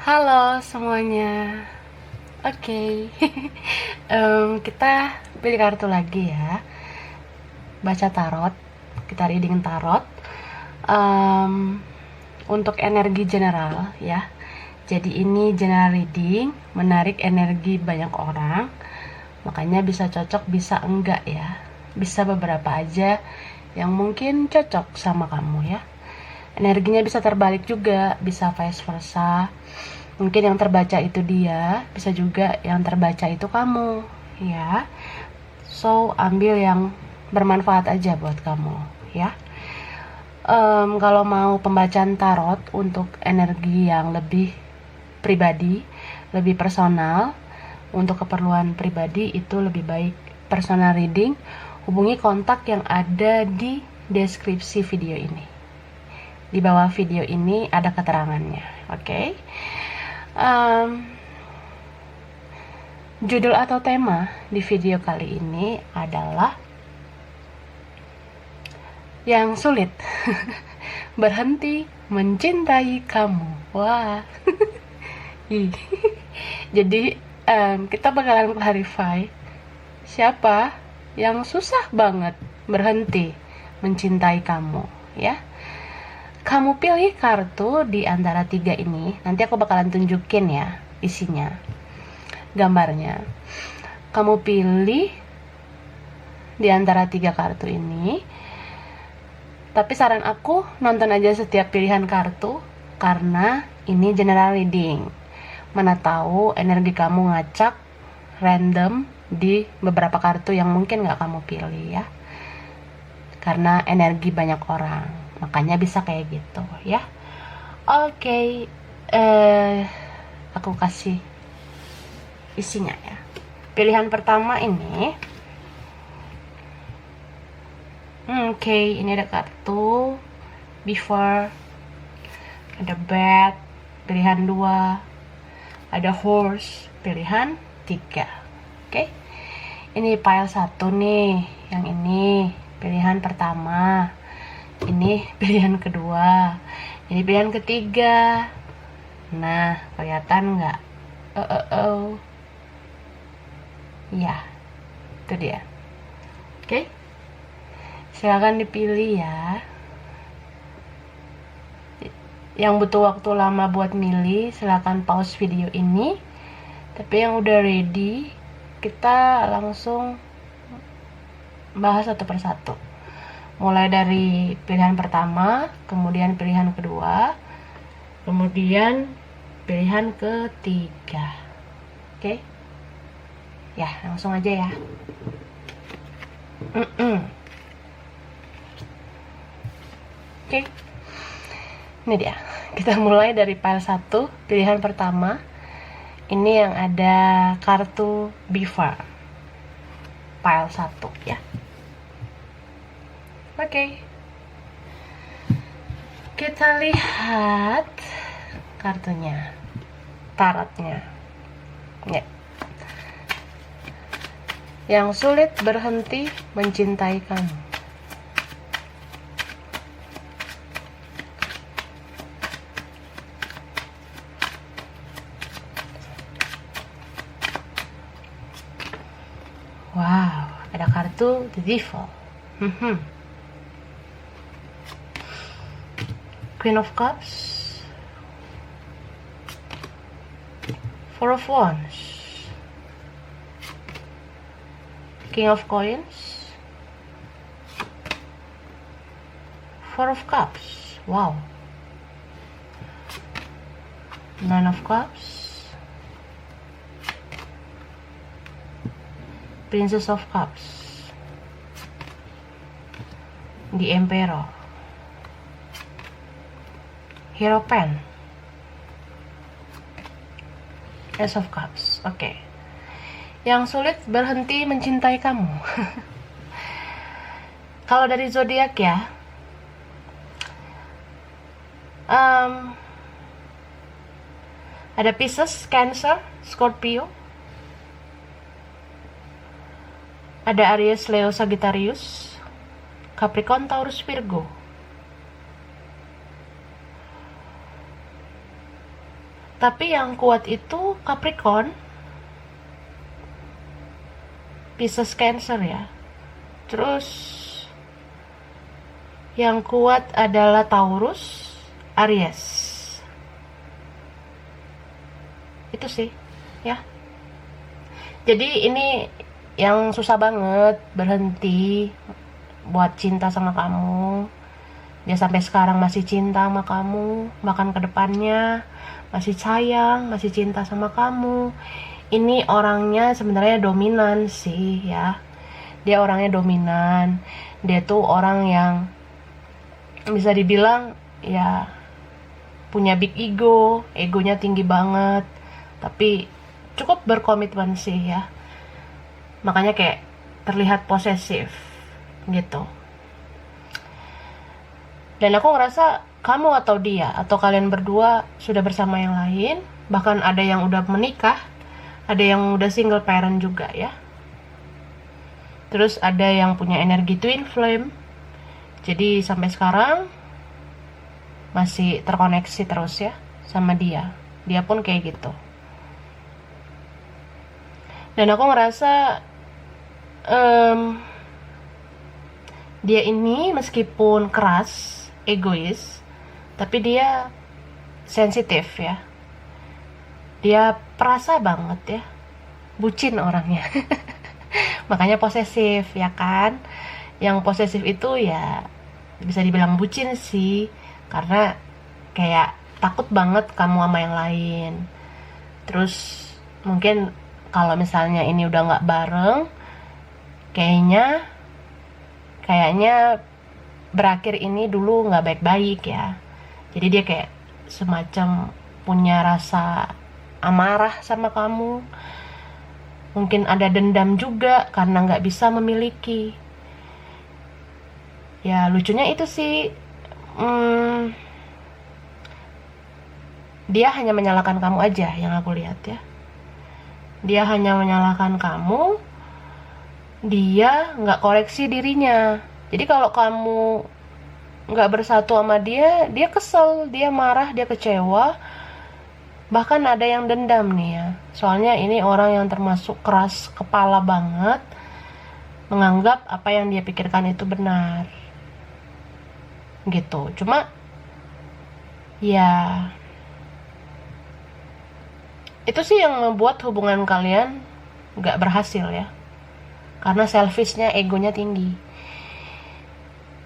Halo semuanya. Oke. Kita pilih kartu lagi ya. Baca tarot. Kita reading tarot. Untuk energi general ya. Jadi ini general reading, menarik energi banyak orang. Makanya bisa cocok, bisa enggak ya. Bisa beberapa aja yang mungkin cocok sama kamu ya. Energinya bisa terbalik juga, bisa vice versa. Mungkin yang terbaca itu dia, bisa juga yang terbaca itu kamu, ya. So, ambil yang bermanfaat aja buat kamu, ya. Kalau mau pembacaan tarot untuk energi yang lebih pribadi, lebih personal, untuk keperluan pribadi itu lebih baik personal reading, hubungi kontak yang ada di deskripsi video ini. Di bawah video ini ada keterangannya, oke? Judul atau tema di video kali ini adalah yang sulit berhenti mencintai kamu. Wah. Jadi kita bakalan clarify siapa yang susah banget berhenti mencintai kamu, ya. Kamu pilih kartu di antara 3 ini. Nanti aku bakalan tunjukin ya isinya, gambarnya. Kamu pilih di antara 3 kartu ini. Tapi saran aku nonton aja setiap pilihan kartu, karena ini general reading. Mana tahu energi kamu ngacak random di beberapa kartu yang mungkin gak kamu pilih ya. Karena energi banyak orang, makanya bisa kayak gitu ya. Oke, aku kasih isinya ya. Pilihan pertama ini, oke, ini ada kartu before, ada bed, pilihan 2, ada horse, pilihan 3. Oke, ini pile 1 nih, yang ini pilihan pertama, ini pilihan kedua, ini pilihan ketiga. Nah, kelihatan nggak? Ya, itu dia. Oke, silakan dipilih ya. Yang butuh waktu lama buat milih, silakan pause video ini. Tapi yang udah ready, kita langsung bahas satu persatu. Mulai dari pilihan pertama, kemudian pilihan kedua, kemudian pilihan ketiga. Oke? Ya, langsung aja ya. Oke. Ini dia. Kita mulai dari pile 1, pilihan pertama. Ini yang ada kartu before. Pile 1 ya. Oke. Kita lihat kartunya, tarotnya. Ya. Yang sulit berhenti mencintai kamu. Wow, ada kartu The Devil. Queen of Cups, Four of Wands, King of Coins, Four of Cups. Wow. Nine of Cups, Princess of Cups, The Emperor, Hero Pen, Ace of Cups. Oke. Yang sulit berhenti mencintai kamu. Kalau dari zodiak ya, ada Pisces, Cancer, Scorpio, ada Aries, Leo, Sagittarius, Capricorn, Taurus, Virgo. Tapi yang kuat itu Capricorn, Pisces, Cancer ya. Terus yang kuat adalah Taurus, Aries. Itu sih ya. Jadi ini yang susah banget berhenti buat cinta sama kamu. Dia sampai sekarang masih cinta sama kamu, bahkan ke depannya masih sayang, masih cinta sama kamu. Ini orangnya sebenarnya dominan sih ya. Dia orangnya dominan. Dia tuh orang yang bisa dibilang ya punya big ego, egonya tinggi banget, tapi cukup berkomitmen sih ya. Makanya kayak terlihat posesif gitu. Dan aku ngerasa kamu atau dia atau kalian berdua sudah bersama yang lain, bahkan ada yang udah menikah, ada yang udah single parent juga ya. Terus ada yang punya energi twin flame. Jadi sampai sekarang masih terkoneksi terus ya sama dia. Dia pun kayak gitu. Dan aku ngerasa dia ini meskipun keras, egois, tapi dia sensitif ya. Dia perasa banget ya. Bucin orangnya. Makanya posesif ya kan. Yang posesif itu ya bisa dibilang bucin sih, karena kayak takut banget kamu sama yang lain. Terus mungkin kalau misalnya ini udah nggak bareng, kayaknya berakhir ini dulu nggak baik-baik ya. Jadi dia kayak semacam punya rasa amarah sama kamu. Mungkin ada dendam juga karena nggak bisa memiliki. Ya lucunya itu sih, dia hanya menyalahkan kamu aja yang aku lihat ya. Dia hanya menyalahkan kamu, dia nggak koreksi dirinya. Jadi kalau kamu nggak bersatu sama dia, dia kesel, dia marah, dia kecewa, bahkan ada yang dendam nih ya. Soalnya ini orang yang termasuk keras kepala banget, menganggap apa yang dia pikirkan itu benar gitu. Cuma ya itu sih yang membuat hubungan kalian gak berhasil ya, karena selfishnya, egonya tinggi.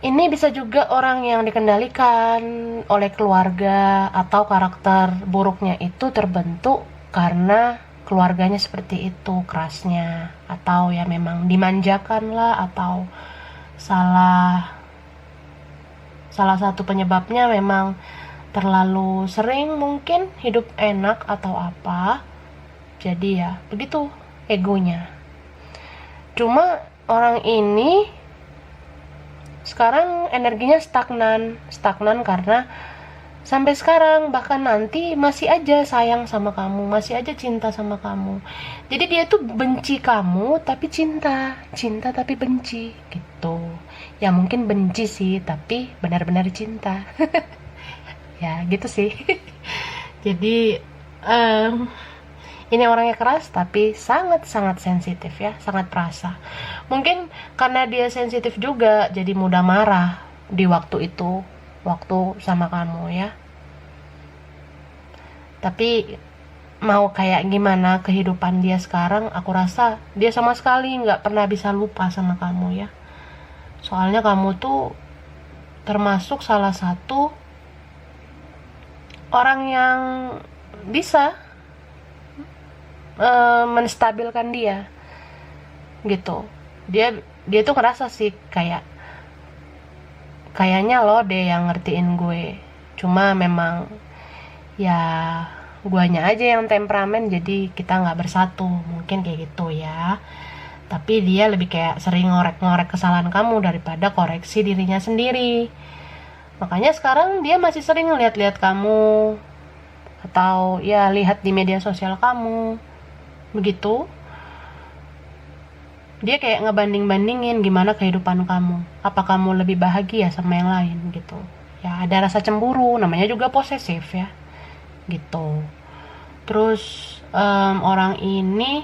Ini bisa juga orang yang dikendalikan oleh keluarga, atau karakter buruknya itu terbentuk karena keluarganya seperti itu kerasnya, atau ya memang dimanjakan lah, atau salah satu penyebabnya memang terlalu sering mungkin hidup enak atau apa. Jadi ya begitu egonya. Cuma orang ini sekarang energinya stagnan karena sampai sekarang, bahkan nanti masih aja sayang sama kamu, masih aja cinta sama kamu. Jadi dia tuh benci kamu tapi cinta tapi benci gitu. Ya mungkin benci sih, tapi benar-benar cinta. Ya gitu sih. Jadi ini orangnya keras tapi sangat-sangat sensitif ya, sangat perasa. Mungkin karena dia sensitif juga, jadi mudah marah di waktu itu, waktu sama kamu ya. Tapi mau kayak gimana kehidupan dia sekarang, aku rasa dia sama sekali nggak pernah bisa lupa sama kamu ya. Soalnya kamu tuh termasuk salah satu orang yang bisa menstabilkan dia gitu. Dia tuh ngerasa sih kayaknya lo deh yang ngertiin gue. Cuma memang ya guanya aja yang temperamen, jadi kita nggak bersatu, mungkin kayak gitu ya. Tapi dia lebih kayak sering ngorek-ngorek kesalahan kamu daripada koreksi dirinya sendiri. Makanya sekarang dia masih sering lihat-lihat kamu, atau ya lihat di media sosial kamu begitu. Dia kayak ngebanding-bandingin gimana kehidupan kamu, apa kamu lebih bahagia sama yang lain gitu. Ya ada rasa cemburu, namanya juga posesif ya gitu. Terus orang ini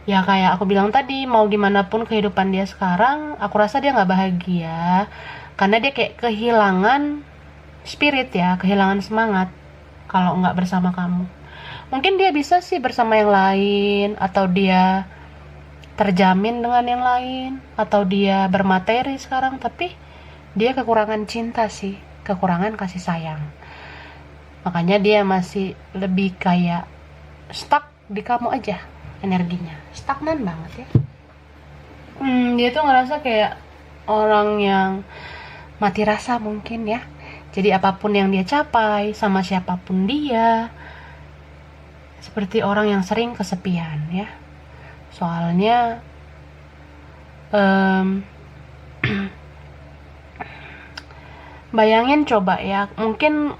ya kayak aku bilang tadi, mau gimana pun kehidupan dia sekarang, aku rasa dia nggak bahagia karena dia kayak kehilangan spirit ya, kehilangan semangat kalau nggak bersama kamu. Mungkin dia bisa sih bersama yang lain, atau dia terjamin dengan yang lain, atau dia bermateri sekarang, tapi dia kekurangan cinta sih, kekurangan kasih sayang. Makanya dia masih lebih kayak stuck di kamu aja, energinya stagnan banget ya. Dia tuh ngerasa kayak orang yang mati rasa mungkin ya. Jadi apapun yang dia capai, sama siapapun dia, seperti orang yang sering kesepian ya. Soalnya bayangin coba ya, mungkin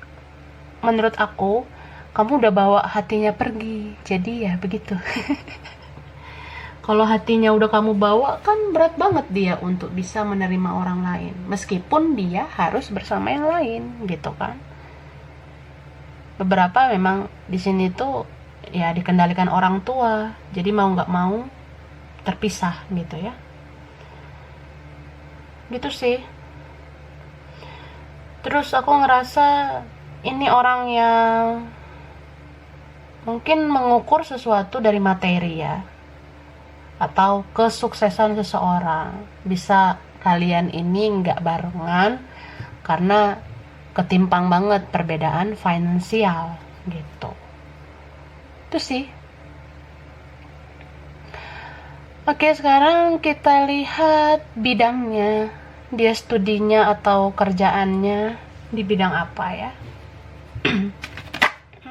menurut aku kamu udah bawa hatinya pergi, jadi ya begitu. Kalau hatinya udah kamu bawa, kan berat banget dia untuk bisa menerima orang lain, meskipun dia harus bersama yang lain gitu kan. Beberapa memang di sini tuh ya dikendalikan orang tua, jadi mau nggak mau terpisah gitu ya. Gitu sih. Terus aku ngerasa ini orang yang mungkin mengukur sesuatu dari materi ya, atau kesuksesan seseorang. Bisa kalian ini nggak barengan karena ketimpang banget perbedaan finansial gitu. Itu sih. Oke, sekarang kita lihat bidangnya. Dia studinya atau kerjaannya di bidang apa ya.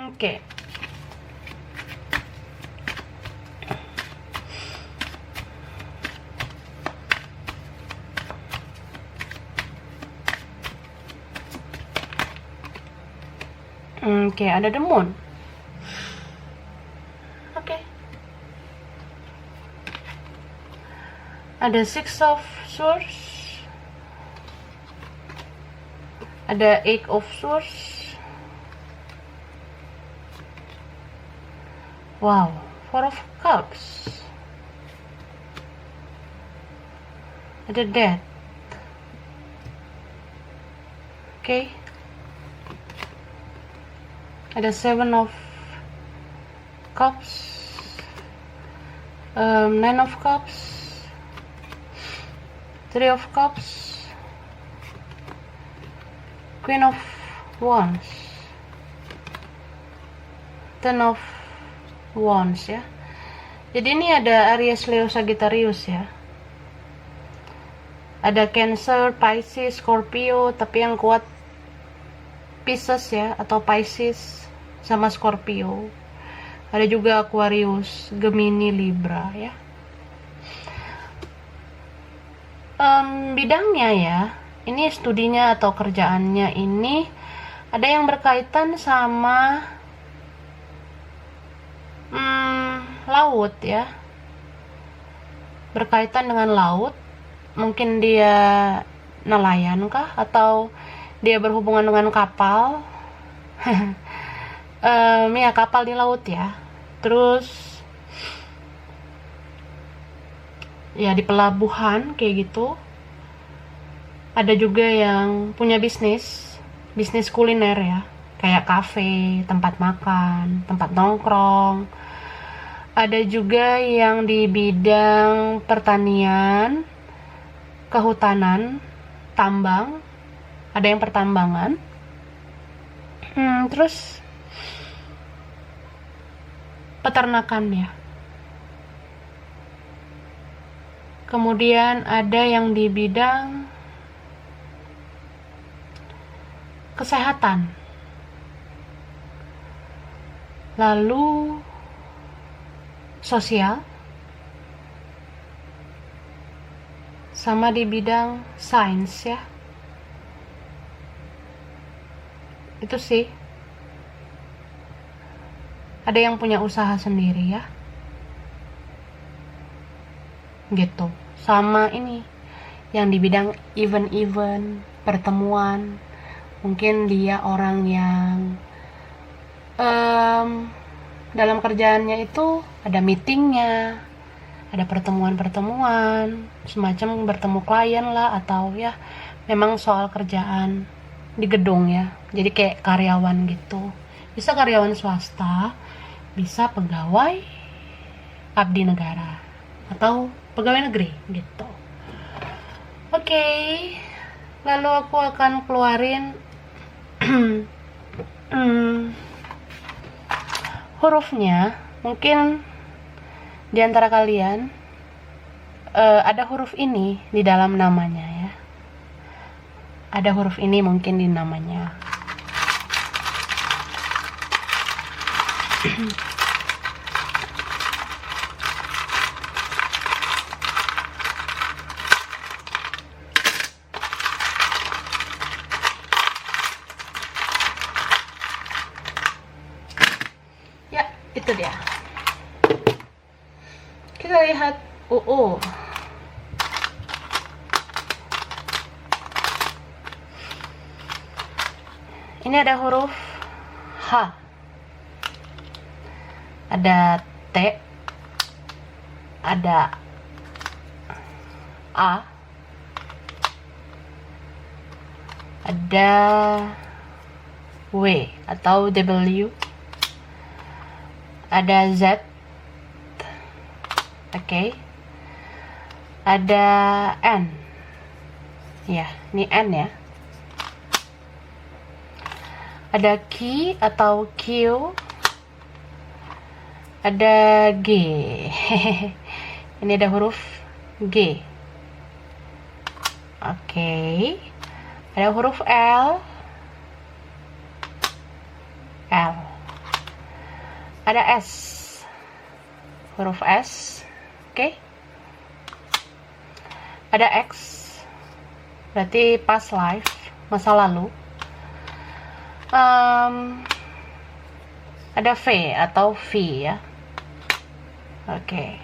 Oke. Oke, ada the moon. Oke. Ada six of swords. Ada eight of swords. Wow, four of cups. Ada death. Oke. Ada seven of cups, nine of cups, three of cups, queen of wands, ten of wands ya. Jadi ini ada Aries, Leo, Sagittarius ya. Ada Cancer, Pisces, Scorpio, tapi yang kuat Pisces ya, atau Pisces sama Scorpio. Ada juga Aquarius, Gemini, Libra ya. Bidangnya ya, ini studinya atau kerjaannya ini ada yang berkaitan sama laut ya, berkaitan dengan laut. Mungkin dia nelayan kah, atau dia berhubungan dengan kapal. Ya kapal di laut ya. Terus ya di pelabuhan kayak gitu. Ada juga yang punya bisnis kuliner ya, kayak kafe, tempat makan, tempat nongkrong. Ada juga yang di bidang pertanian, kehutanan, tambang. Ada yang pertambangan. Terus peternakan ya. Kemudian ada yang di bidang kesehatan. Lalu sosial, sama di bidang sains ya. Itu sih. Ada yang punya usaha sendiri ya. Gitu. Sama ini yang di bidang event-event, pertemuan. Mungkin dia orang yang dalam kerjaannya itu ada meetingnya, ada pertemuan-pertemuan, semacam bertemu klien lah, atau ya memang soal kerjaan di gedung ya. Jadi kayak karyawan gitu. Bisa karyawan swasta, bisa pegawai abdi negara, atau pegawai negeri gitu. Oke, lalu aku akan keluarin hurufnya. Mungkin di antara kalian ada huruf ini di dalam namanya ya. Ada huruf ini mungkin di namanya. Ya, itu dia. Kita lihat UU. Ini ada huruf H, ada T, ada A, ada W atau W, ada Z, oke, ada N, ya, ini N ya. Ada Q atau Q, ada G. Ini ada huruf G. Oke. Ada huruf L. L. Ada S. Huruf S. Oke. Ada X. Berarti past life, masa lalu. Ada V atau V ya. Oke.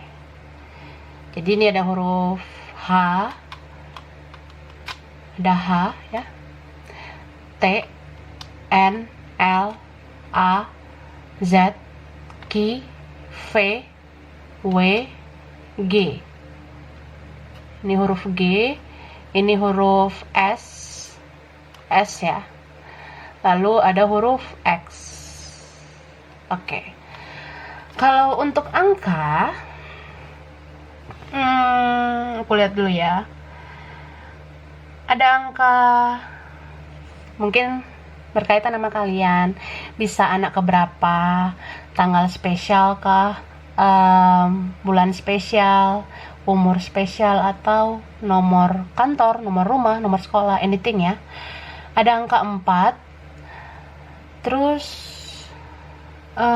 Jadi ini ada huruf H, ada H ya, T, N, L, A, Z, Q, V, W, G. Ini huruf G, ini huruf S, S ya. Lalu ada huruf X. Oke. Kalau untuk angka, aku lihat dulu ya. Ada angka mungkin berkaitan sama kalian. Bisa anak keberapa, tanggal spesial kah, bulan spesial, umur spesial, atau nomor kantor, nomor rumah, nomor sekolah, anything ya. Ada angka 4. Terus 9,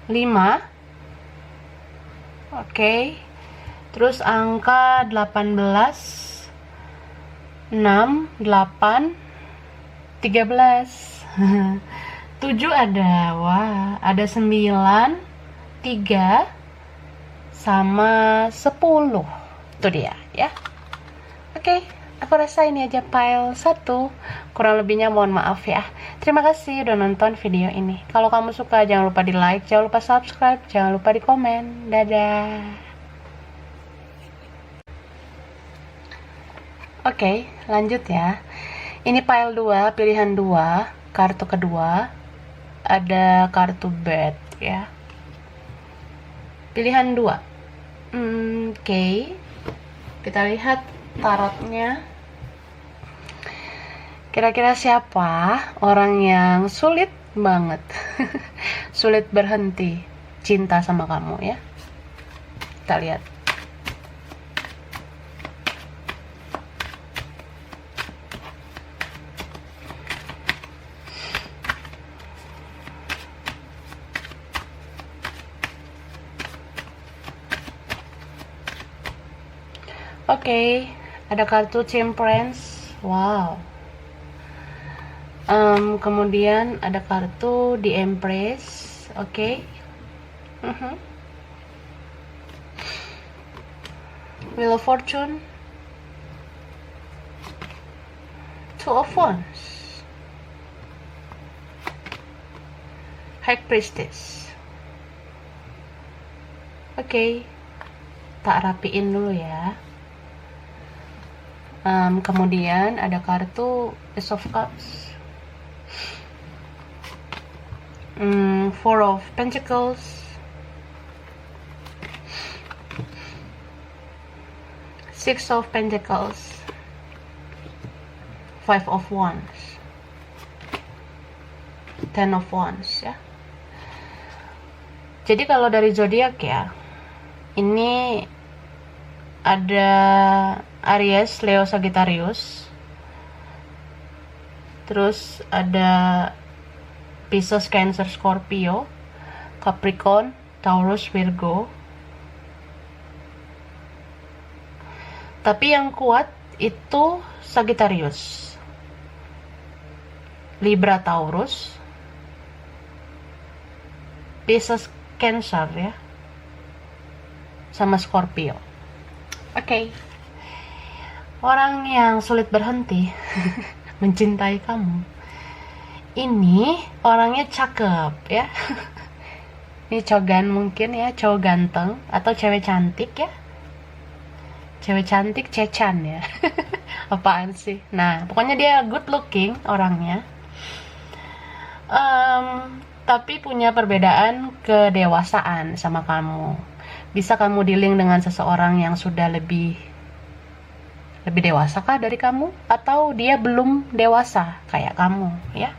5, oke. Terus angka 18, 6, 8, 13. 7 ada, wah, ada 9, 3, sama 10. Itu dia ya. Oke, aku rasa ini aja file 1. Kurang lebihnya mohon maaf ya. Terima kasih udah nonton video ini. Kalau kamu suka jangan lupa di like, jangan lupa subscribe, jangan lupa di komen. Dadah. Oke, lanjut ya. Ini file 2, pilihan 2, kartu kedua. Ada kartu bed ya. Pilihan 2. Oke. Kita lihat tarotnya. Kira-kira siapa orang yang sulit banget sulit berhenti cinta sama kamu ya. Kita lihat. Oke, ada kartu Temperance. Wow. Kemudian ada kartu The Empress. Oke. Wheel of Fortune. Two of Wands, High Priestess. Oke, tak rapiin dulu ya. Kemudian ada kartu Ace of Cups, Four of Pentacles, Six of Pentacles, Five of Wands, Ten of Wands ya. Jadi kalau dari zodiak ya, ini ada Aries, Leo, Sagittarius. Terus ada Pisces, Cancer, Scorpio, Capricorn, Taurus, Virgo. Tapi yang kuat itu Sagittarius, Libra, Taurus, Pisces, Cancer ya, sama Scorpio. Oke. Orang yang sulit berhenti mencintai kamu, ini orangnya cakep ya. Ini cogan mungkin ya, cowok ganteng atau cewek cantik ya. Cewek cantik cecan ya. Apaan sih? Nah, pokoknya dia good looking orangnya. Tapi punya perbedaan kedewasaan sama kamu. Bisa kamu dealing dengan seseorang yang sudah lebih dewasa kah dari kamu, atau dia belum dewasa kayak kamu ya.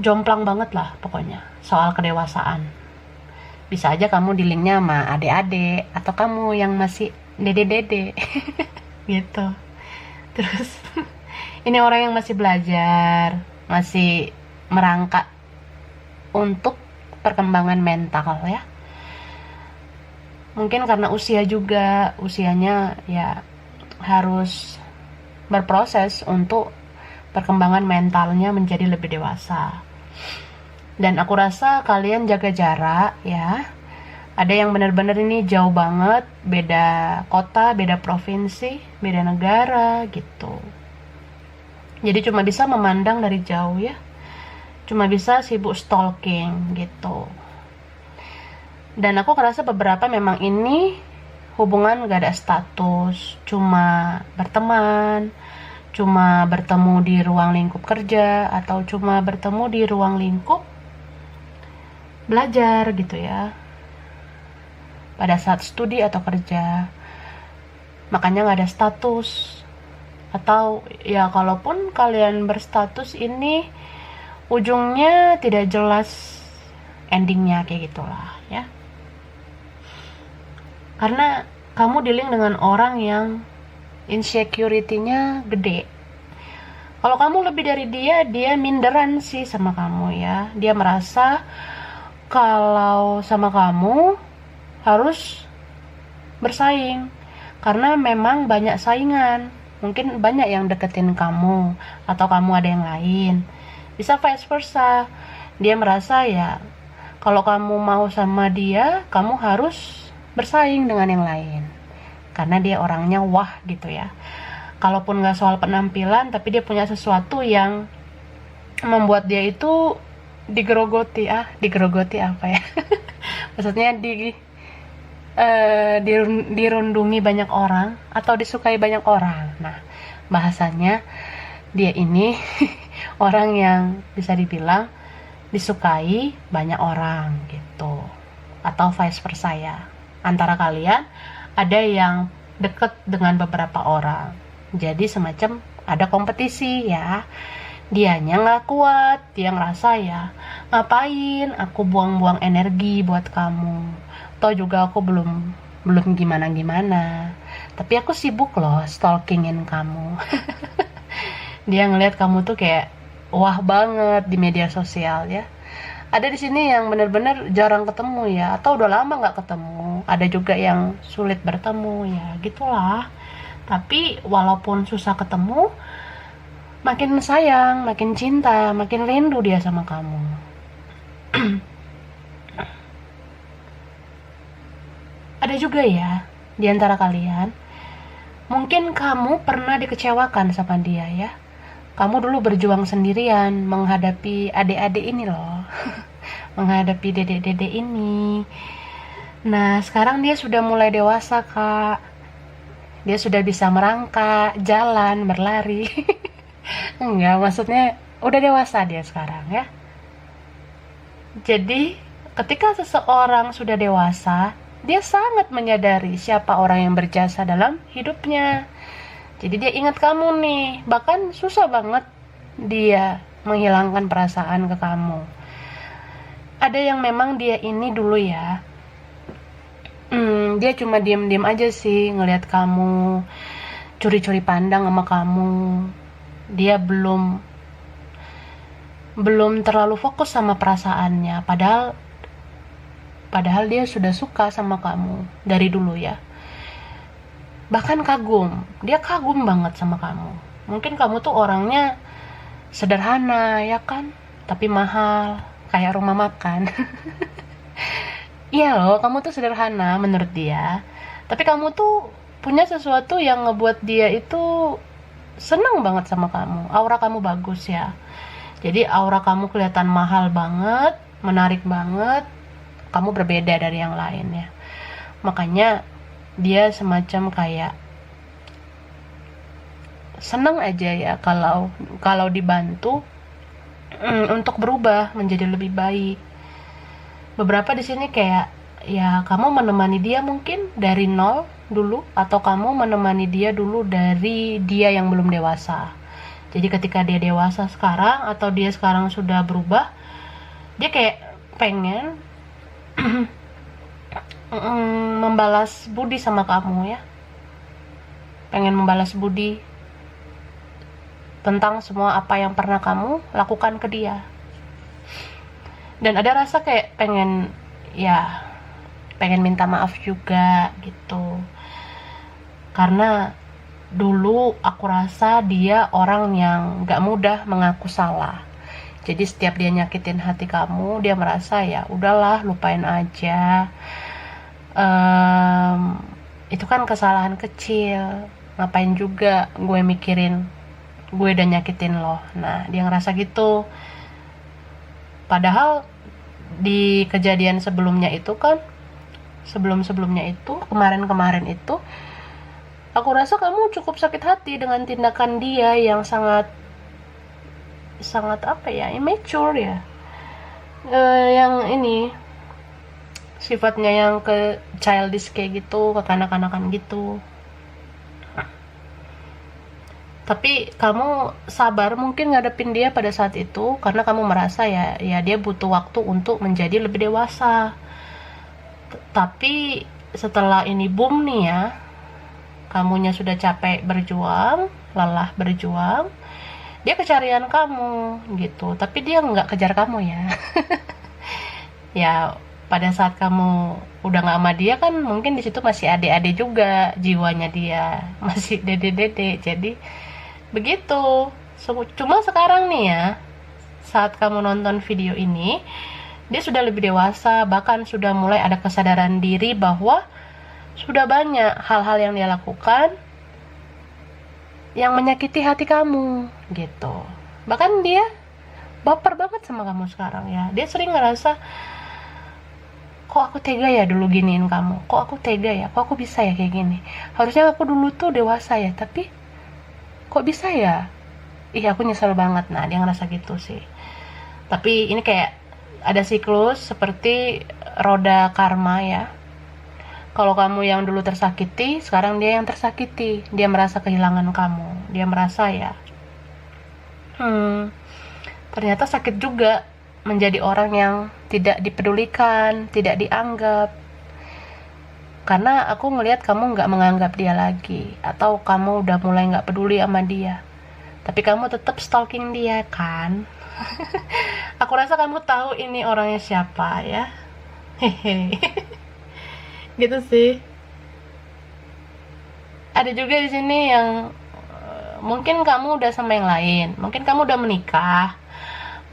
Jomplang banget lah pokoknya soal kedewasaan. Bisa aja kamu dealingnya sama adik-adik, atau kamu yang masih dede-dede gitu. Terus ini orang yang masih belajar, masih merangkak untuk perkembangan mental ya. Mungkin karena usia juga, usianya ya harus berproses untuk perkembangan mentalnya menjadi lebih dewasa. Dan aku rasa kalian jaga jarak ya. Ada yang benar-benar ini jauh banget, beda kota, beda provinsi, beda negara gitu. Jadi cuma bisa memandang dari jauh ya. Cuma bisa sibuk stalking gitu. Dan aku ngerasa beberapa memang ini hubungan gak ada status, cuma berteman, cuma bertemu di ruang lingkup kerja, atau cuma bertemu di ruang lingkup belajar gitu ya, pada saat studi atau kerja. Makanya gak ada status. Atau ya kalaupun kalian berstatus, ini ujungnya tidak jelas endingnya kayak gitulah ya. Karena kamu dealing dengan orang yang insecurity-nya gede. Kalau kamu lebih dari dia, dia minderan sih sama kamu ya. Dia merasa kalau sama kamu harus bersaing. Karena memang banyak saingan. Mungkin banyak yang deketin kamu, atau kamu ada yang lain. Bisa vice versa. Dia merasa ya, kalau kamu mau sama dia, kamu harus bersaing dengan yang lain, karena dia orangnya wah gitu ya. Kalaupun gak soal penampilan, tapi dia punya sesuatu yang membuat dia itu digerogoti apa ya maksudnya dirundungi banyak orang atau disukai banyak orang. Nah, bahasanya dia ini orang yang bisa dibilang disukai banyak orang gitu, atau vice versa ya. Antara kalian ada yang deket dengan beberapa orang, jadi semacam ada kompetisi ya. Dianya nggak kuat, dia ngerasa ya, ngapain aku buang-buang energi buat kamu, toh juga aku belum gimana-gimana, tapi aku sibuk loh stalkingin kamu. Dia ngelihat kamu tuh kayak wah banget di media sosial ya. Ada di sini yang benar-benar jarang ketemu ya, atau udah lama nggak ketemu. Ada juga yang sulit bertemu ya, gitulah. Tapi walaupun susah ketemu, makin sayang, makin cinta, makin rindu dia sama kamu. Ada juga ya di antara kalian Mungkin kamu pernah dikecewakan sama dia ya. Kamu dulu berjuang sendirian menghadapi adik-adik ini loh. Menghadapi dedek-dedek ini. Nah, sekarang dia sudah mulai dewasa, Kak. Dia sudah bisa merangkak, jalan, berlari. Enggak, maksudnya udah dewasa dia sekarang ya. Jadi, ketika seseorang sudah dewasa, dia sangat menyadari siapa orang yang berjasa dalam hidupnya. Jadi dia ingat kamu nih, bahkan susah banget dia menghilangkan perasaan ke kamu. Ada yang memang dia ini dulu ya, dia cuma diem-diem aja sih ngelihat kamu, curi-curi pandang sama kamu. Dia belum terlalu fokus sama perasaannya, padahal dia sudah suka sama kamu dari dulu ya. Bahkan dia kagum banget sama kamu. Mungkin kamu tuh orangnya sederhana ya kan, tapi mahal, kayak rumah makan. Iya loh, kamu tuh sederhana menurut dia, tapi kamu tuh punya sesuatu yang ngebuat dia itu seneng banget sama kamu. Aura kamu bagus ya, jadi aura kamu kelihatan mahal banget, menarik banget, kamu berbeda dari yang lain ya. Makanya dia semacam kayak senang aja ya kalau dibantu untuk berubah menjadi lebih baik. Beberapa di sini kayak ya kamu menemani dia mungkin dari nol dulu, atau kamu menemani dia dulu dari dia yang belum dewasa. Jadi ketika dia dewasa sekarang, atau dia sekarang sudah berubah, dia kayak pengen membalas budi sama kamu ya. Pengen membalas budi tentang semua apa yang pernah kamu lakukan ke dia. Dan ada rasa kayak pengen minta maaf juga gitu. Karena dulu aku rasa dia orang yang gak mudah mengaku salah. Jadi setiap dia nyakitin hati kamu, dia merasa ya udahlah, lupain aja. Itu kan kesalahan kecil, ngapain juga gue mikirin gue udah nyakitin lo. Nah, dia ngerasa gitu. Padahal di kejadian sebelumnya itu kan, sebelum-sebelumnya itu, kemarin-kemarin itu, aku rasa kamu cukup sakit hati dengan tindakan dia yang sangat immature ya. Yang ini sifatnya yang ke childish kayak gitu, kekanak-kanakan gitu. Tapi kamu sabar mungkin ngadepin dia pada saat itu karena kamu merasa ya dia butuh waktu untuk menjadi lebih dewasa. Tapi setelah ini boom nih ya, kamunya sudah capek berjuang, lelah berjuang, dia kecarian kamu gitu. Tapi dia nggak kejar kamu ya. Ya pada saat kamu udah nggak sama dia kan mungkin di situ masih adik-adik juga jiwanya, dia masih dede-dede. Jadi begitu. Cuma sekarang nih ya, saat kamu nonton video ini, dia sudah lebih dewasa, bahkan sudah mulai ada kesadaran diri bahwa sudah banyak hal-hal yang dia lakukan yang menyakiti hati kamu gitu. Bahkan dia baper banget sama kamu sekarang ya. Dia sering ngerasa, kok aku tega ya dulu giniin kamu, kok aku tega ya, kok aku bisa ya kayak gini, harusnya aku dulu tuh dewasa ya, tapi kok bisa ya, aku nyesel banget. Nah, dia ngerasa gitu sih. Tapi ini kayak ada siklus seperti roda karma ya. Kalau kamu yang dulu tersakiti, sekarang dia yang tersakiti. Dia merasa kehilangan kamu. Dia merasa ya, ternyata sakit juga menjadi orang yang tidak dipedulikan, tidak dianggap. Karena aku ngelihat kamu gak menganggap dia lagi, atau kamu udah mulai gak peduli sama dia, tapi kamu tetap stalking dia kan. Aku rasa kamu tahu ini orangnya siapa ya. Hehe. Gitu sih. Ada juga di sini yang mungkin kamu udah sama yang lain, mungkin kamu udah menikah,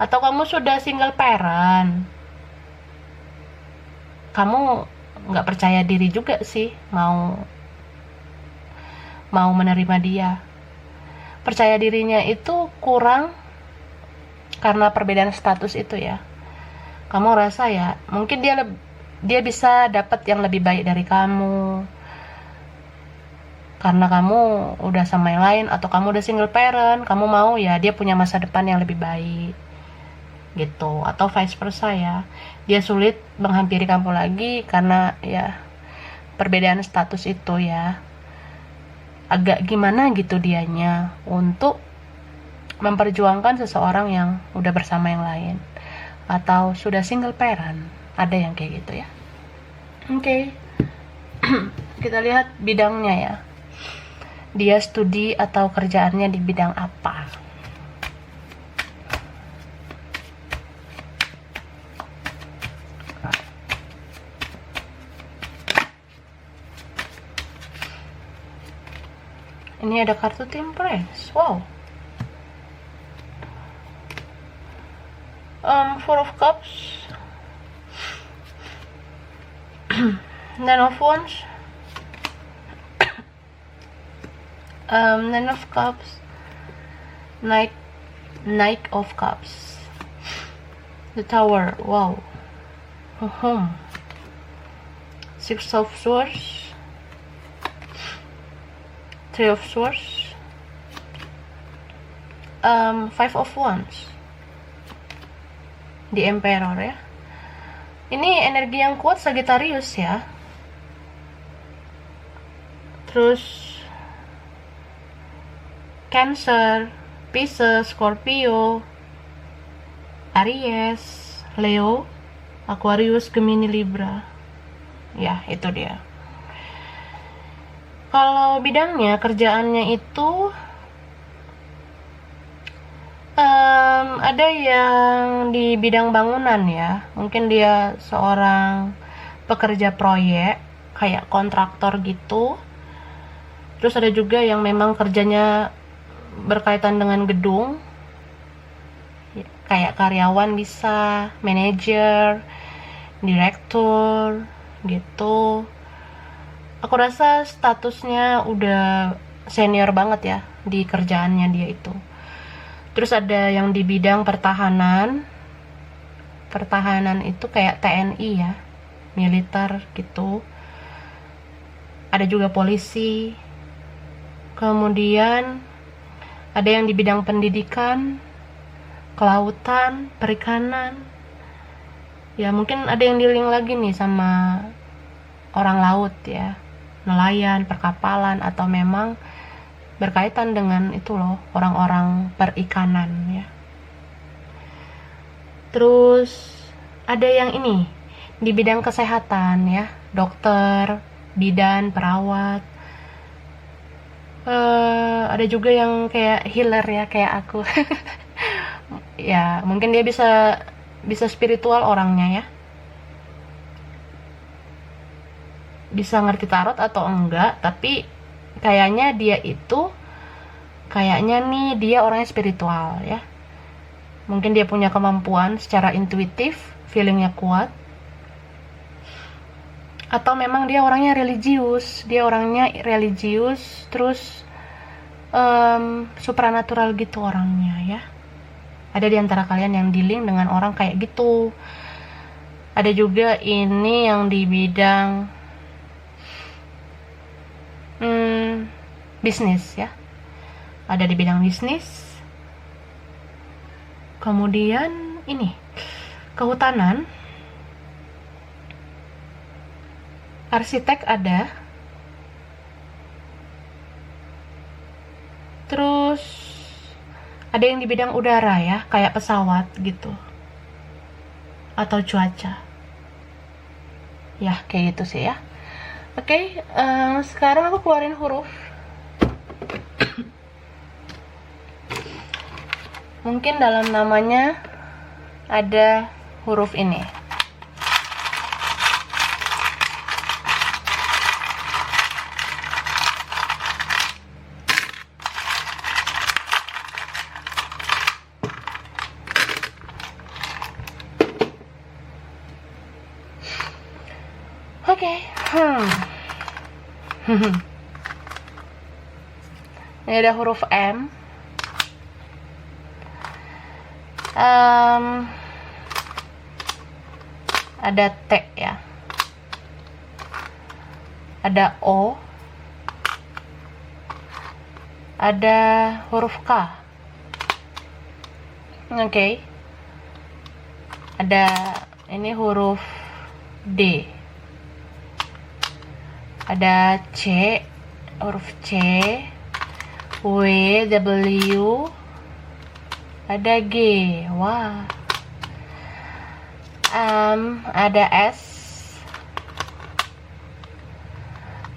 atau kamu sudah single parent. Kamu nggak percaya diri juga sih mau mau menerima dia. Percaya dirinya itu kurang karena perbedaan status itu ya. Kamu rasa ya, mungkin dia bisa dapat yang lebih baik dari kamu karena kamu udah sama yang lain, atau kamu udah single parent, kamu mau ya dia punya masa depan yang lebih baik gitu, atau vice versa ya, dia sulit menghampiri kamu lagi karena ya perbedaan status itu ya, agak gimana gitu dianya untuk memperjuangkan seseorang yang udah bersama yang lain atau sudah single parent. Ada yang kayak gitu ya. Oke. Kita lihat bidangnya ya, dia studi atau kerjaannya di bidang apa. Ini ada kartu Temperance. Wow. Four of Cups. Nine of Wands. Nine of Cups. Knight of Cups. The Tower. Wow. Six of Swords. Three of Swords. Five of Wands. The Emperor ya. Ini energi yang kuat Sagittarius ya. Terus Cancer, Pisces, Scorpio, Aries, Leo, Aquarius, Gemini, Libra. Ya, itu dia. Kalau bidangnya, kerjaannya itu ada yang di bidang bangunan ya. Mungkin dia seorang pekerja proyek, kayak kontraktor gitu. Terus ada juga yang memang kerjanya berkaitan dengan gedung, kayak karyawan bisa, manajer, direktur gitu. Aku rasa statusnya udah senior banget ya di kerjaannya dia itu. Terus ada yang di bidang pertahanan. Pertahanan itu kayak TNI ya, militer gitu. Ada juga polisi. Kemudian ada yang di bidang pendidikan, kelautan, perikanan. Ya mungkin ada yang di-link lagi nih sama orang laut ya, nelayan, perkapalan, atau memang berkaitan dengan itu loh, orang-orang perikanan ya. Terus ada yang ini di bidang kesehatan ya, dokter, bidan, perawat. Ada juga yang kayak healer ya, kayak aku. Ya mungkin dia bisa spiritual orangnya ya, bisa ngerti tarot atau enggak, tapi kayaknya nih dia orangnya spiritual ya. Mungkin dia punya kemampuan secara intuitif, feelingnya kuat, atau memang dia orangnya religius, terus supranatural gitu orangnya ya. Ada di antara kalian yang dealing dengan orang kayak gitu. Ada juga ini yang di bidang bisnis ya, ada di bidang bisnis. Kemudian ini kehutanan, arsitek ada, terus ada yang di bidang udara ya, kayak pesawat gitu, atau cuaca ya, kayak gitu sih ya. Oke, sekarang aku keluarin huruf. Mungkin dalam namanya ada huruf ini. Oke. Ini ada huruf M. Ada T ya. Ada O. Ada huruf K. Oke. Ada ini huruf D. Ada C, huruf C, W, W, ada G. Wah. Ada S,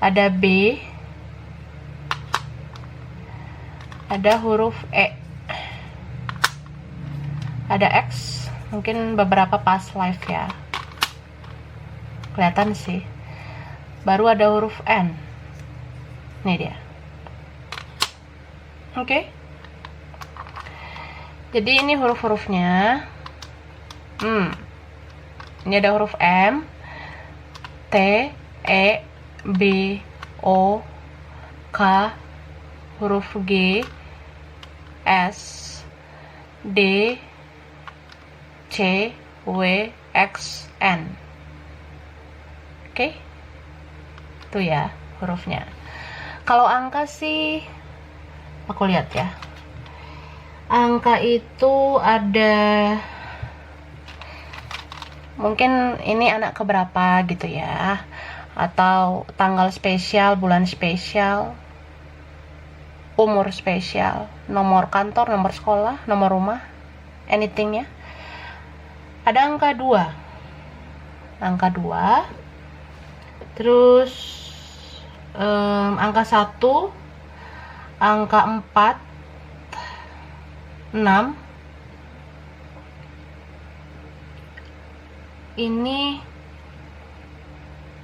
ada B, ada huruf E, ada X. Mungkin beberapa past life ya, kelihatan sih. Baru ada huruf N. Ini dia. Oke. Jadi ini huruf-hurufnya. Ini ada huruf M, T, E, B, O, K, huruf G, S, D, C, W, X, N. Oke. Itu ya hurufnya. Kalau angka sih, aku lihat ya. Angka itu ada, mungkin ini anak keberapa gitu ya, atau tanggal spesial, bulan spesial, umur spesial, nomor kantor, nomor sekolah, nomor rumah, anything ya. Ada angka 2. Angka 2. Terus angka 1, angka 4, 6. Ini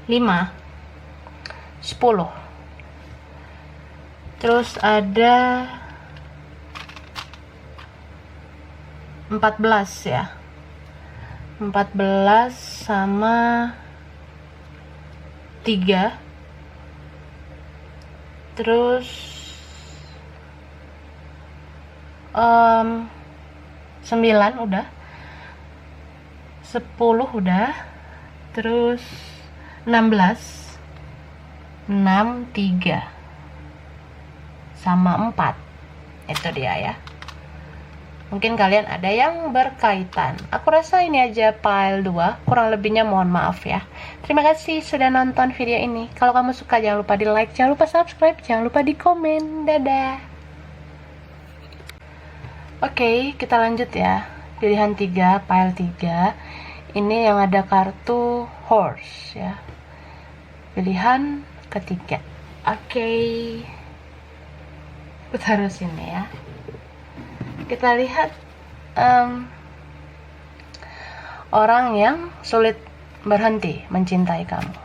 5, 10. Terus ada 14 ya. 14 sama 3. Terus 9 udah. 10 udah. Terus 16, 6, 3 sama 4. Itu dia ya. Mungkin kalian ada yang berkaitan. Aku rasa ini aja file 2. Kurang lebihnya mohon maaf ya. Terima kasih sudah nonton video ini. Kalau kamu suka jangan lupa di like, jangan lupa subscribe, jangan lupa di komen. Dadah. Oke, kita lanjut ya. Pilihan 3, file 3. Ini yang ada kartu horse ya. Pilihan ketiga. Oke. Aku taruh sini ya. Kita lihat orang yang sulit berhenti mencintai kamu.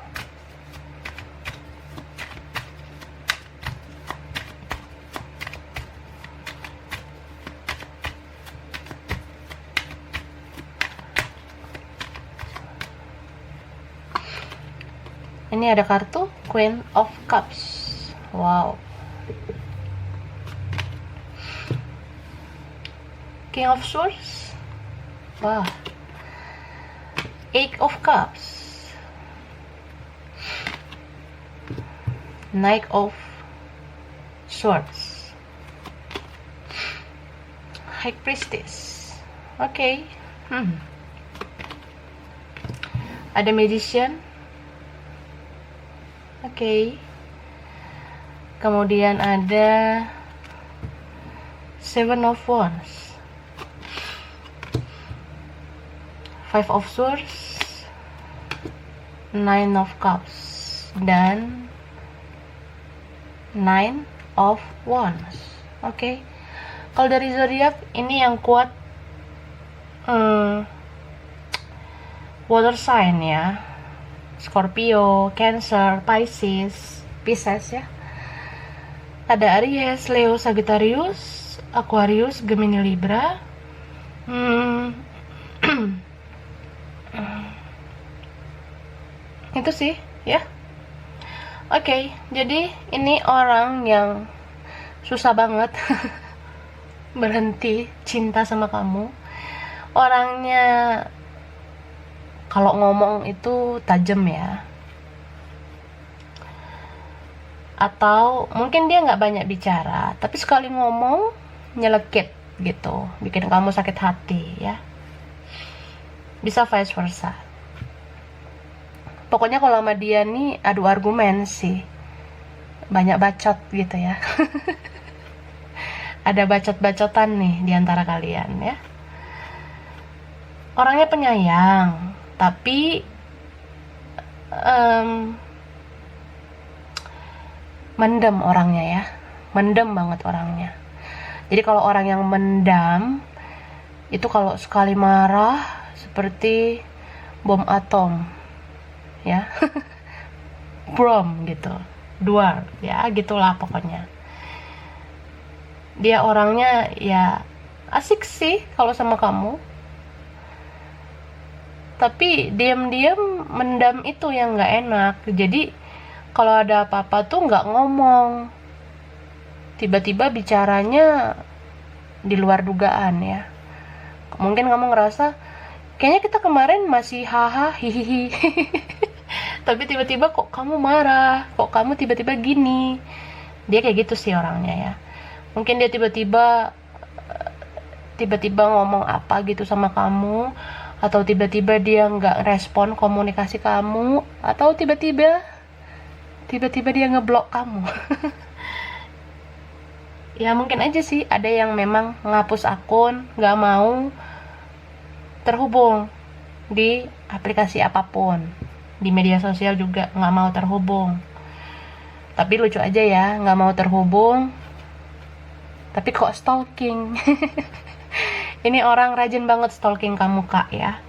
Ini ada kartu Queen of Cups. Wow. King of Swords. Wah. Eight of Cups. Knight of Swords. High Priestess. Oke. Ada Magician. Oke. Kemudian ada Seven of Wands. Five of Swords, Nine of Cups, dan Nine of Wands. Oke. Kalau dari zodiak ini yang kuat water sign ya. Scorpio, Cancer, Pisces ya. Ada Aries, Leo, Sagittarius, Aquarius, Gemini, Libra. Itu sih ya. Oke, jadi ini orang yang susah banget berhenti cinta sama kamu. Orangnya kalau ngomong itu tajam ya, atau mungkin dia nggak banyak bicara tapi sekali ngomong nyelekit gitu, bikin kamu sakit hati ya. Bisa vice versa. Pokoknya kalau sama dia nih adu argumen sih, banyak bacot gitu ya. Ada bacot-bacotan nih di antara kalian ya. Orangnya penyayang, tapi mendem orangnya ya. Mendem banget orangnya. Jadi kalau orang yang mendam itu kalau sekali marah seperti bom atom ya. Brom gitu, duar ya, gitulah pokoknya. Dia orangnya ya asik sih kalau sama kamu, tapi diam-diam mendam itu yang nggak enak. Jadi kalau ada apa-apa tuh nggak ngomong, tiba-tiba bicaranya di luar dugaan ya. Mungkin kamu ngerasa kayaknya kita kemarin masih haha hihihi tapi tiba-tiba kok kamu marah, kok kamu tiba-tiba gini. Dia kayak gitu sih orangnya ya. Mungkin dia tiba-tiba ngomong apa gitu sama kamu, atau tiba-tiba dia nggak respon komunikasi kamu, atau tiba-tiba dia ngeblok kamu. Ya mungkin aja sih ada yang memang ngapus akun, nggak mau terhubung di aplikasi apapun, di media sosial juga nggak mau terhubung. Tapi lucu aja ya, nggak mau terhubung tapi kok stalking. Ini orang rajin banget stalking kamu kak ya.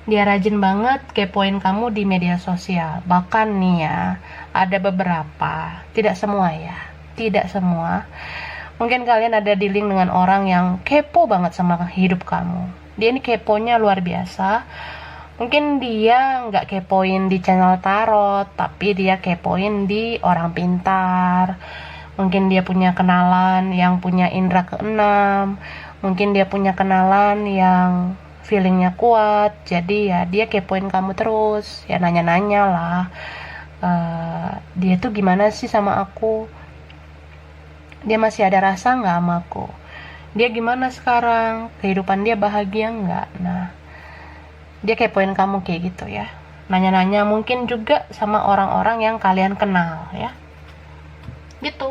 Dia rajin banget kepoin kamu di media sosial. Bahkan nih ya, ada beberapa, tidak semua ya, tidak semua. Mungkin kalian ada di link dengan orang yang kepo banget sama hidup kamu. Dia ini keponya luar biasa. Mungkin dia nggak kepoin di channel tarot, tapi dia kepoin di orang pintar. Mungkin dia punya kenalan yang punya indera keenam. Mungkin dia punya kenalan yang feelingnya kuat. Jadi ya dia kepoin kamu terus. Ya nanya-nanya lah. Dia tuh gimana sih sama aku? Dia masih ada rasa nggak sama aku? Dia gimana sekarang? Kehidupan dia bahagia nggak? Nah, dia kepoin kamu kayak gitu ya. Nanya-nanya mungkin juga sama orang-orang yang kalian kenal ya. Gitu.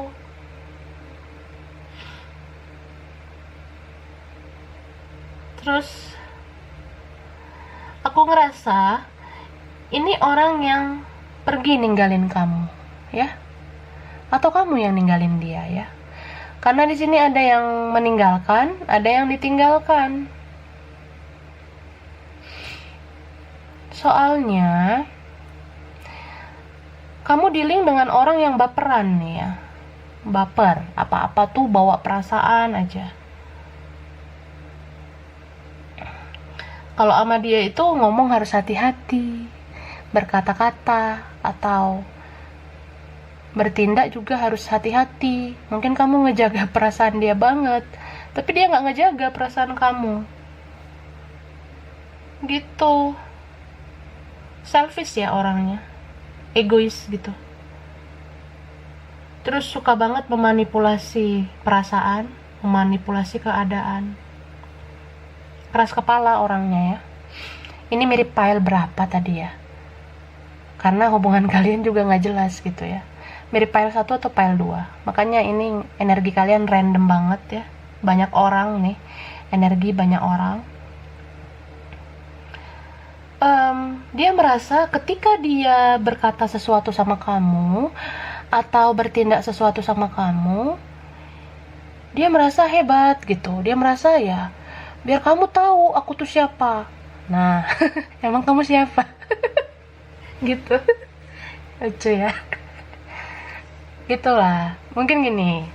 Terus aku ngerasa ini orang yang pergi ninggalin kamu ya, atau kamu yang ninggalin dia ya. Karena di sini ada yang meninggalkan, ada yang ditinggalkan. Soalnya kamu dealing dengan orang yang baperan nih ya. Baper, apa-apa tuh bawa perasaan aja. Kalau sama dia itu ngomong harus hati-hati, berkata-kata atau bertindak juga harus hati-hati. Mungkin kamu ngejaga perasaan dia banget, tapi dia nggak ngejaga perasaan kamu. Gitu. Selfish ya orangnya, egois gitu. Terus suka banget memanipulasi perasaan, memanipulasi keadaan. Keras kepala orangnya ya. Ini mirip pile berapa tadi ya? Karena hubungan kalian juga nggak jelas gitu ya. Mirip pile 1 atau pile 2. Makanya ini energi kalian random banget ya. Banyak orang nih. Energi banyak orang. Dia merasa ketika dia berkata sesuatu sama kamu atau bertindak sesuatu sama kamu, dia merasa hebat gitu. Dia merasa ya, biar kamu tahu aku tuh siapa. Nah, emang kamu siapa? Gitu. Lucu ya. Gitulah. Mungkin gini,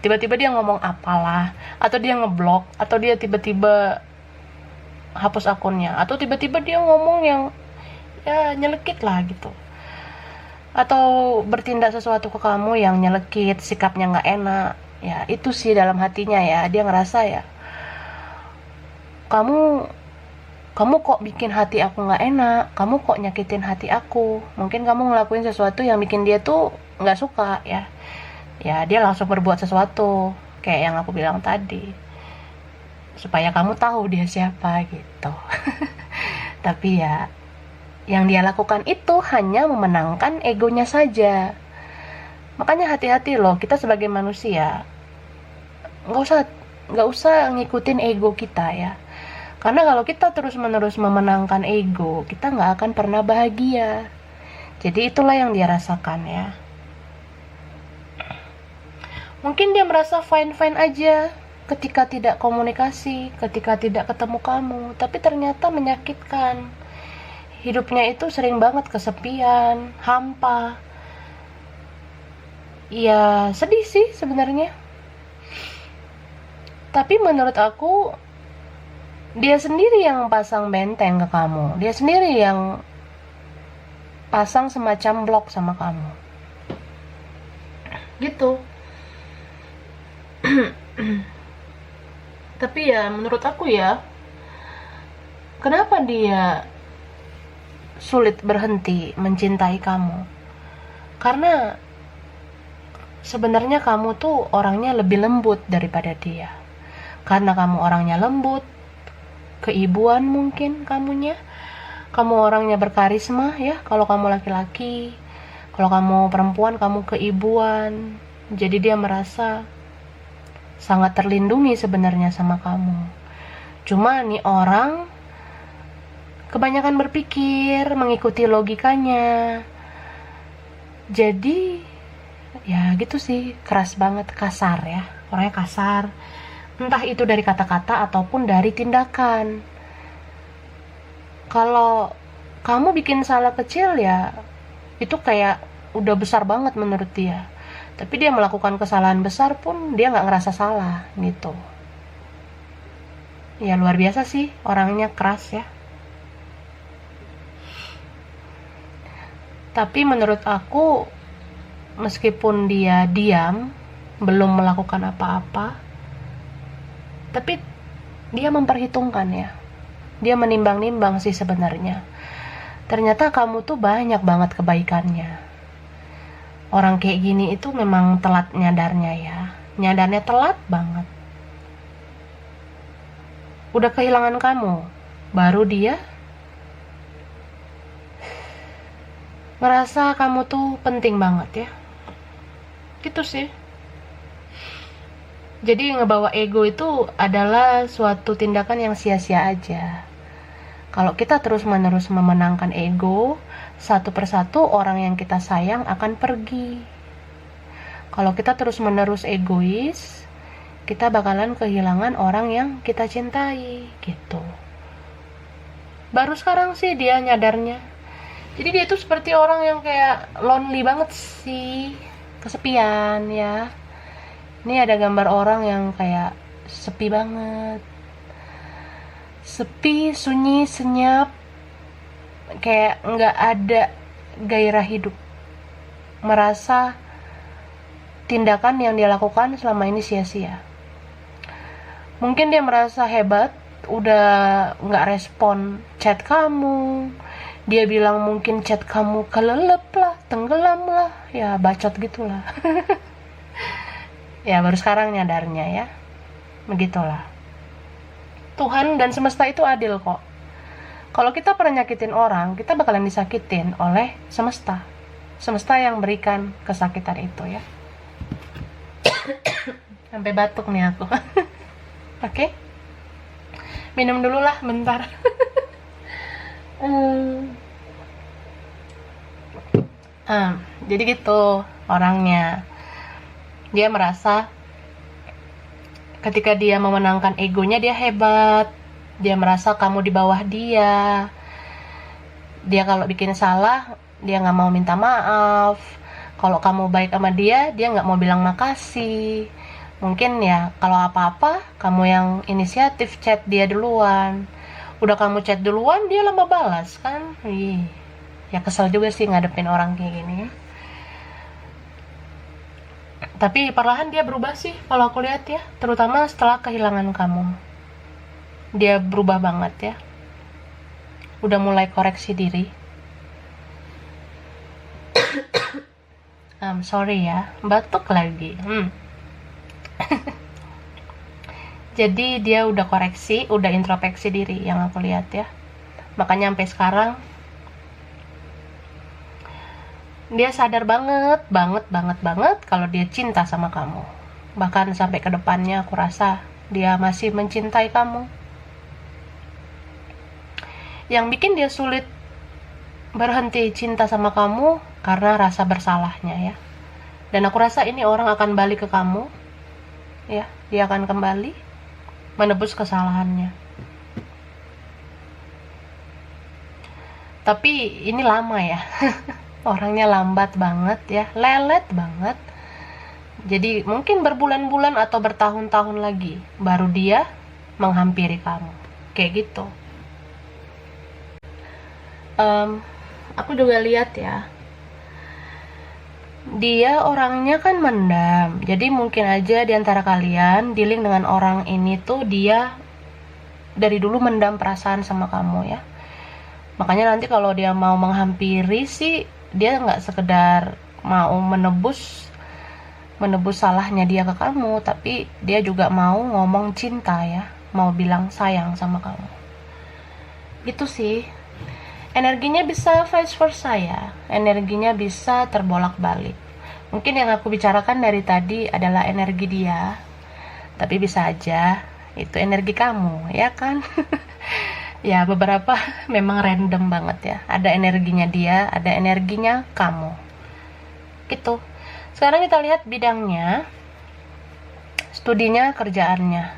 tiba-tiba dia ngomong apalah, atau dia ngeblok, atau dia tiba-tiba hapus akunnya, atau tiba-tiba dia ngomong yang ya nyelekit lah gitu, atau bertindak sesuatu ke kamu yang nyelekit, sikapnya nggak enak. Ya itu sih dalam hatinya ya, dia ngerasa ya, kamu kamu kok bikin hati aku nggak enak, kamu kok nyakitin hati aku. Mungkin kamu ngelakuin sesuatu yang bikin dia tuh nggak suka ya. Ya dia langsung berbuat sesuatu kayak yang aku bilang tadi, supaya kamu tahu dia siapa gitu. Tapi ya yang dia lakukan itu hanya memenangkan egonya saja. Makanya hati-hati loh, kita sebagai manusia nggak usah nggak usah ngikutin ego kita ya. Karena kalau kita terus-menerus memenangkan ego, kita nggak akan pernah bahagia. Jadi itulah yang dia rasakan ya. Mungkin dia merasa fine-fine aja ketika tidak komunikasi, ketika tidak ketemu kamu, tapi ternyata menyakitkan. Hidupnya itu sering banget kesepian, hampa. Ya sedih sih sebenarnya. Tapi menurut aku, dia sendiri yang pasang benteng ke kamu. Dia sendiri yang pasang semacam blok sama kamu. Gitu. Tapi ya menurut aku ya, kenapa dia sulit berhenti mencintai kamu? Karena sebenarnya kamu tuh orangnya lebih lembut daripada dia. Karena kamu orangnya lembut, keibuan mungkin kamunya. Kamu orangnya berkarisma ya, kalau kamu laki-laki. Kalau kamu perempuan, kamu keibuan. Jadi dia merasa sangat terlindungi sebenarnya sama kamu. Cuma nih orang kebanyakan berpikir, mengikuti logikanya. Jadi ya gitu sih, keras banget, kasar ya. Orangnya kasar. Entah itu dari kata-kata ataupun dari tindakan. Kalau kamu bikin salah kecil ya, itu kayak udah besar banget menurut dia. Tapi dia melakukan kesalahan besar pun dia nggak ngerasa salah gitu. Ya luar biasa sih, orangnya keras ya. Tapi menurut aku, meskipun dia diam, belum melakukan apa-apa, tapi dia memperhitungkan ya. Dia menimbang-nimbang sih sebenarnya. Ternyata kamu tuh banyak banget kebaikannya. Orang kayak gini itu memang telat nyadarnya ya. Nyadarnya telat banget. Udah kehilangan kamu, baru dia ngerasa kamu tuh penting banget ya. Gitu sih. Jadi ngebawa ego itu adalah suatu tindakan yang sia-sia aja. Kalau kita terus-menerus memenangkan ego, satu persatu orang yang kita sayang akan pergi. Kalau kita terus-menerus egois, kita bakalan kehilangan orang yang kita cintai, gitu. Baru sekarang sih dia nyadarnya. Jadi dia tuh seperti orang yang kayak lonely banget sih, kesepian ya. Ini ada gambar orang yang kayak sepi banget. Sepi, sunyi, senyap. Kayak nggak ada gairah hidup. Merasa tindakan yang dia lakukan selama ini sia-sia. Mungkin dia merasa hebat, udah nggak respon chat kamu. Dia bilang mungkin chat kamu kelelep lah, tenggelam lah. Ya bacot gitulah. Ya baru sekarang nyadarnya ya. Begitulah. Tuhan dan semesta itu adil kok. Kalau kita pernah nyakitin orang, kita bakalan disakitin oleh semesta. Semesta yang berikan kesakitan itu ya. Sampai batuk nih aku. Oke. Minum dulu lah bentar. Jadi gitu orangnya. Dia merasa ketika dia memenangkan egonya dia hebat. Dia merasa kamu di bawah dia. Dia kalau bikin salah, dia gak mau minta maaf. Kalau kamu baik sama dia, dia gak mau bilang makasih. Mungkin ya kalau apa-apa kamu yang inisiatif chat dia duluan. Udah kamu chat duluan, dia lama balas kan. Ya kesel juga sih ngadepin orang kayak gini ya. Tapi perlahan dia berubah sih kalau aku lihat ya, terutama setelah kehilangan kamu. Dia berubah banget ya. Udah mulai koreksi diri. Sorry ya, batuk lagi. Jadi dia udah koreksi, udah introspeksi diri yang aku lihat ya. Makanya sampai sekarang dia sadar banget kalau dia cinta sama kamu. Bahkan sampai ke depannya aku rasa dia masih mencintai kamu. Yang bikin dia sulit berhenti cinta sama kamu karena rasa bersalahnya ya. Dan aku rasa ini orang akan balik ke kamu ya, dia akan kembali menebus kesalahannya. Tapi ini lama ya. Orangnya lambat banget ya, lelet banget. Jadi mungkin berbulan-bulan atau bertahun-tahun lagi baru dia menghampiri kamu. Kayak gitu. Aku juga lihat ya, dia orangnya kan mendam. Jadi mungkin aja di antara kalian dealing dengan orang ini tuh dia dari dulu mendam perasaan sama kamu ya. Makanya nanti kalau dia mau menghampiri sih, dia nggak sekedar mau menebus salahnya dia ke kamu, tapi dia juga mau ngomong cinta ya, mau bilang sayang sama kamu. Itu sih. Energinya bisa vice versa ya, energinya bisa terbolak-balik. Mungkin yang aku bicarakan dari tadi adalah energi dia, tapi bisa aja itu energi kamu, ya kan? Ya beberapa memang random banget ya, ada energinya dia, ada energinya kamu gitu. Sekarang kita lihat bidangnya, studinya, kerjaannya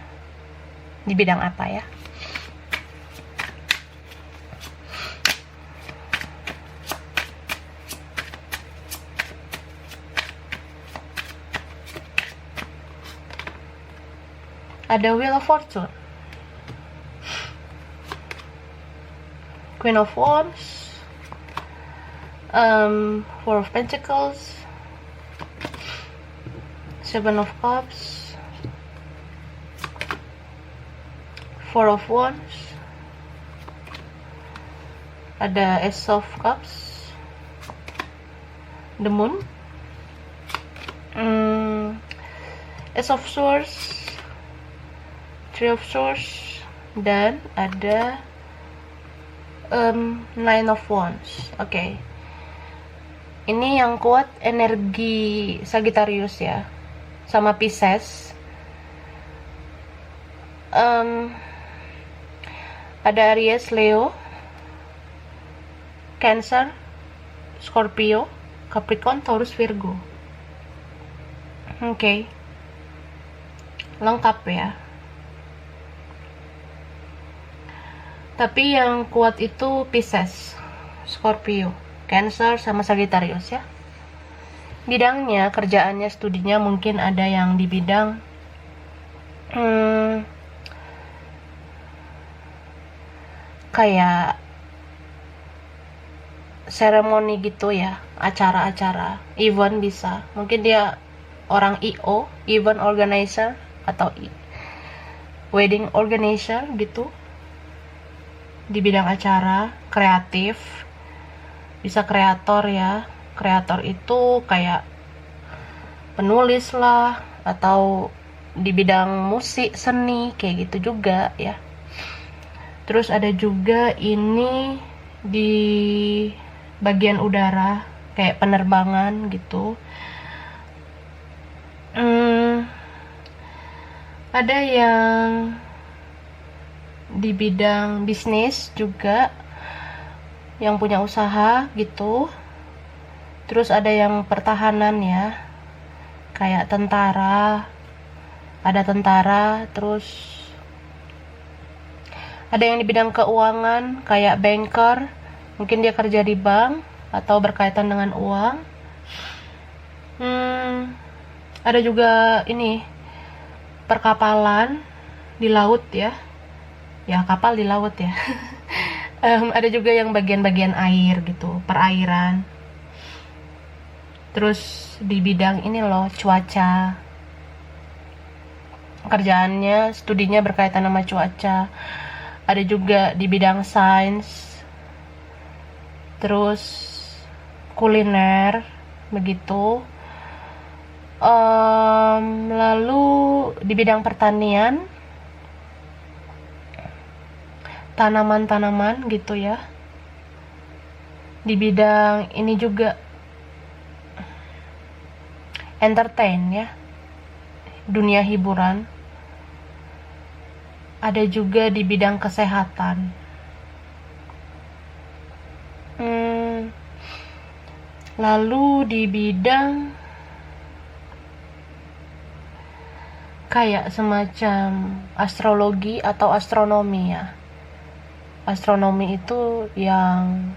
di bidang apa ya. Ada Wheel of Fortune, Queen of Wands, Four of Pentacles, Seven of Cups, Four of Wands, ada Ace of Cups, the Moon, Ace of Swords, Three of Swords, dan ada Nine of Wands. Oke. Ini yang kuat energi Sagittarius ya, sama Pisces. Ada Aries, Leo, Cancer, Scorpio, Capricorn, Taurus, Virgo. Oke. Lengkap ya. Tapi yang kuat itu Pisces, Scorpio, Cancer, sama Sagittarius ya. Bidangnya, kerjaannya, studinya mungkin ada yang di bidang kayak seremoni gitu ya, acara-acara, event bisa. Mungkin dia orang IO, event organizer, atau wedding organizer gitu. Di bidang acara, kreatif, bisa kreator ya. Kreator itu kayak penulis lah, atau di bidang musik, seni, kayak gitu juga ya. Terus ada juga ini di bagian udara, kayak penerbangan gitu. Ada yang di bidang bisnis juga, yang punya usaha gitu. Terus ada yang pertahanan ya, kayak tentara, ada tentara. Terus ada yang di bidang keuangan, kayak banker, mungkin dia kerja di bank atau berkaitan dengan uang. Ada juga ini perkapalan di laut ya, kapal di laut ya. Ada juga yang bagian-bagian air gitu, perairan. Terus di bidang ini loh, cuaca. Kerjaannya, studinya berkaitan sama cuaca. Ada juga di bidang sains. Terus kuliner, begitu. Lalu di bidang pertanian, tanaman-tanaman gitu ya. Di bidang ini juga entertain ya, dunia hiburan. Ada juga di bidang kesehatan. Lalu di bidang kayak semacam astrologi atau astronomi ya. Astronomi itu yang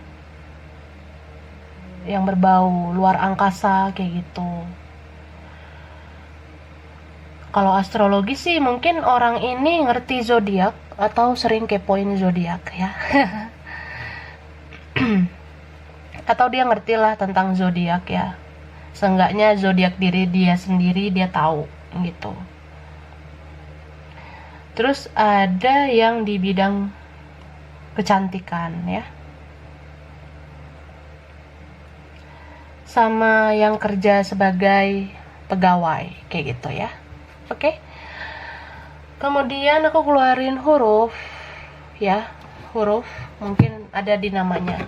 berbau luar angkasa kayak gitu. Kalau astrologi sih mungkin orang ini ngerti zodiak atau sering kepoin zodiak ya. Atau dia ngerti lah tentang zodiak ya. Seenggaknya zodiak diri dia sendiri dia tahu gitu. Terus ada yang di bidang kecantikan ya. Sama yang kerja sebagai pegawai kayak gitu ya. Oke. Kemudian aku keluarin huruf ya. Huruf mungkin ada di namanya.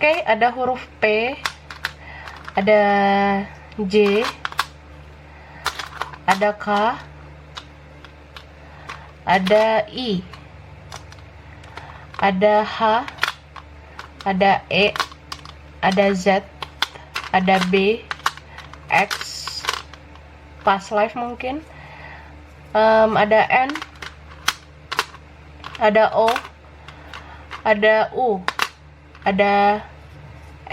Oke, ada huruf P, ada J, ada K, ada I, ada H, ada E, ada Z, ada B, X, past life mungkin, ada N, ada O, ada U, ada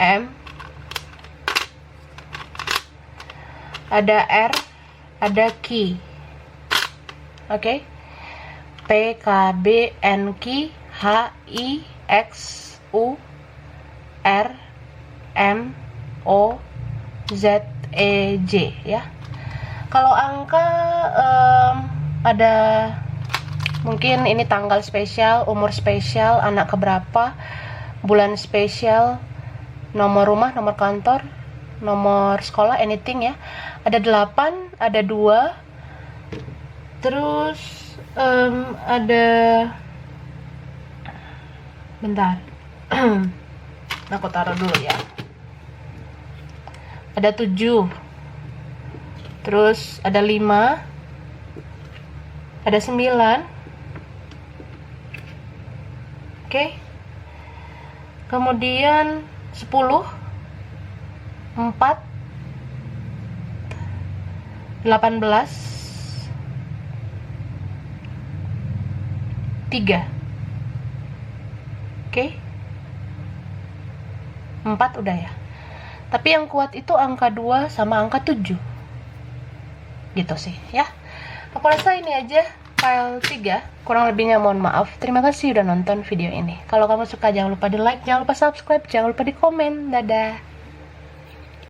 M, ada R, ada Q. Oke. P, K, B, N, Q, H, I, X, U, R, M, O, Z, E, J ya. Kalau angka ada mungkin ini tanggal spesial, umur spesial, anak keberapa, bulan spesial, nomor rumah, nomor kantor, nomor sekolah, anything ya. Ada 8, ada 2. Terus ada bentar. Aku taruh dulu ya. Ada 7. Terus ada 5. Ada 9. Oke. Kemudian 10, 4, 18, 3. Oke. 4 udah ya. Tapi yang kuat itu angka 2 sama angka 7. Gitu sih ya. Aku rasa ini aja file 3. Kurang lebihnya mohon maaf. Terima kasih udah nonton video ini. Kalau kamu suka jangan lupa di like, jangan lupa subscribe, jangan lupa di komen. Dadah.